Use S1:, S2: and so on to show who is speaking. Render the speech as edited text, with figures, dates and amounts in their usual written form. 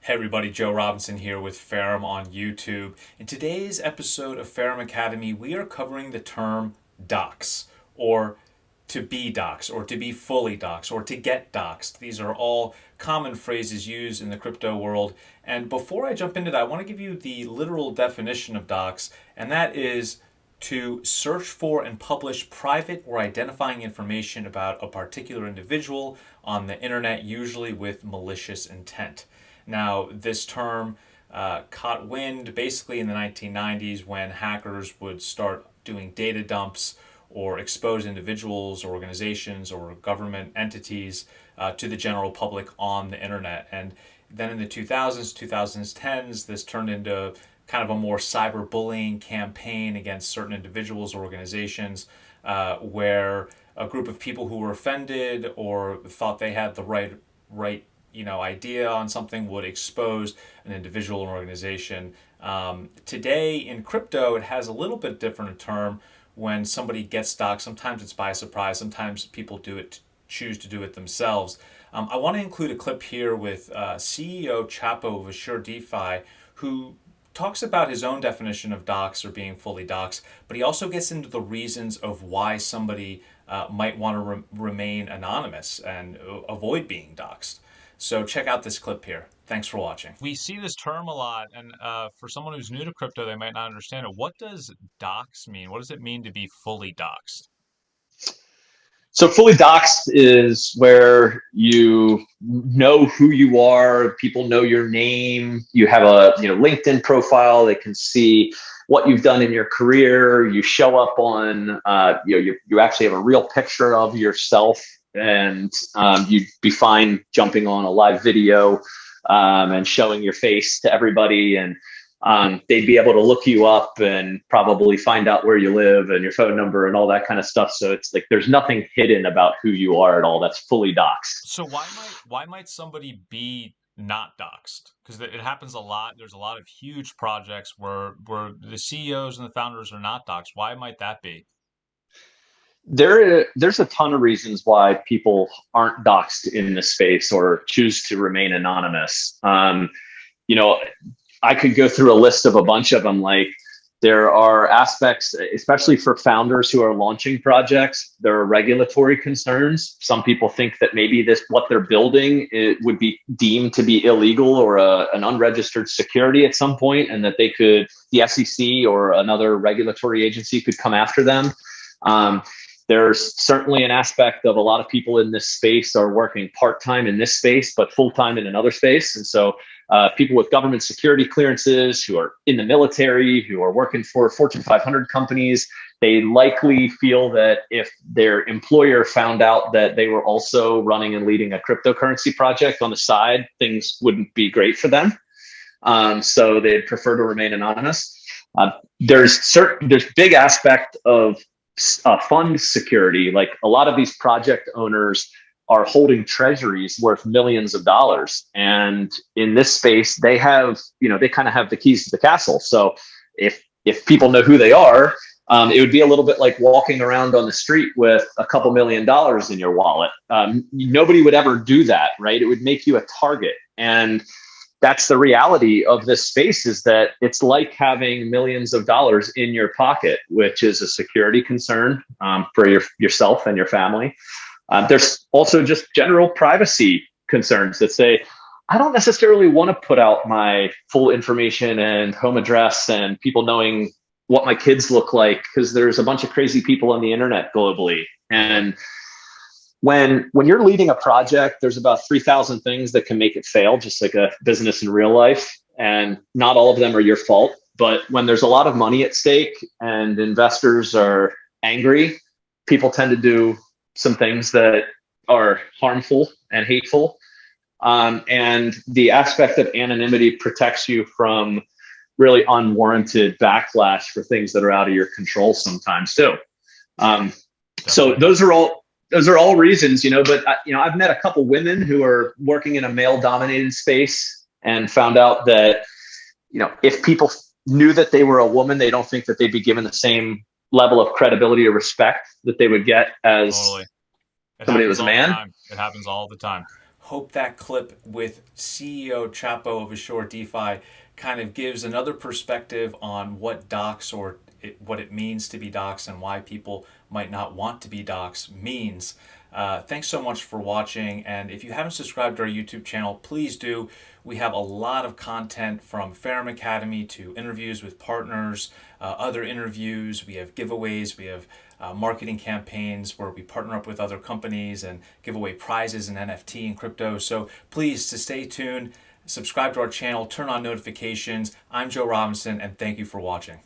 S1: Hey everybody, Joe Robinson here with Ferrum on YouTube. In today's episode of Ferrum Academy, we are covering the term dox, or to be doxed, or to be fully doxed, or to get doxed. These are all common phrases used in the crypto world. And before I jump into that, I want to give you the literal definition of dox, and that is to search for and publish private or identifying information about a particular individual on the internet, usually with malicious intent. Now, this term caught wind basically in the 1990s when hackers would start doing data dumps or expose individuals or organizations or government entities to the general public on the internet. And then in the 2000s, 2010s, this turned into kind of a more cyberbullying campaign against certain individuals or organizations where a group of people who were offended or thought they had the right idea on something would expose an individual or organization. Today in crypto, it has a little bit different term. When somebody gets doxxed, sometimes it's by surprise, sometimes people choose to do it themselves. I want to include a clip here with CEO Chapo of Assure DeFi, who talks about his own definition of dox or being fully doxed, but he also gets into the reasons of why somebody might want to remain anonymous and avoid being doxed. So check out this clip here. Thanks for watching. We see this term a lot, and for someone who's new to crypto, they might not understand it. What does dox mean? What does it mean to be fully doxed?
S2: So fully doxed is where you know who you are. People know your name. You have a LinkedIn profile. They can see what you've done in your career. You show up on you actually have a real picture of yourself, and you'd be fine jumping on a live video and showing your face to everybody, and they'd be able to look you up and probably find out where you live and your phone number and all that kind of stuff. So it's like there's nothing hidden about who you are at all. That's fully doxed.
S1: So why might somebody be not doxed? Because it happens a lot. There's a lot of huge projects where the CEOs and the founders are not doxed. Why might that be?
S2: There's a ton of reasons why people aren't doxed in this space or choose to remain anonymous. You know, I could go through a list of a bunch of them. Like there are aspects, especially for founders who are launching projects, there are regulatory concerns. Some people think that maybe what they're building, it would be deemed to be illegal or an unregistered security at some point, and that the SEC or another regulatory agency could come after them. There's certainly an aspect of a lot of people in this space are working part-time in this space, but full-time in another space. And so people with government security clearances who are in the military, who are working for Fortune 500 companies, they likely feel that if their employer found out that they were also running and leading a cryptocurrency project on the side, things wouldn't be great for them. So they'd prefer to remain anonymous. There's big aspect of fund security. Like a lot of these project owners are holding treasuries worth millions of dollars. And in this space, they kind of have the keys to the castle. So if people know who they are, it would be a little bit like walking around on the street with a couple $1,000,000 in your wallet. Nobody would ever do that, right? It would make you a target. And that's the reality of this space, is that it's like having millions of dollars in your pocket, which is a security concern for yourself and your family. There's also just general privacy concerns that say, I don't necessarily want to put out my full information and home address and people knowing what my kids look like, because there's a bunch of crazy people on the internet globally. And when you're leading a project, there's about 3,000 things that can make it fail, just like a business in real life. And not all of them are your fault. But when there's a lot of money at stake and investors are angry, people tend to do some things that are harmful and hateful. And the aspect of anonymity protects you from really unwarranted backlash for things that are out of your control sometimes too. So those are all reasons, but I've met a couple women who are working in a male dominated space and found out that, if people knew that they were a woman, they don't think that they'd be given the same level of credibility or respect that they would get as
S1: Totally.
S2: somebody who was a man.
S1: It happens all the time. Hope that clip with CEO Chapo of Assure DeFi kind of gives another perspective on what docs what it means to be docs and why people might not want to be docs means. Thanks so much for watching, and if you haven't subscribed to our YouTube channel, please do. We have a lot of content from Ferrum Academy to interviews with partners, other interviews, we have giveaways, we have marketing campaigns where we partner up with other companies and give away prizes in NFT and crypto. So please, to stay tuned, subscribe to our channel, turn on notifications. I'm Joe Robinson, and thank you for watching.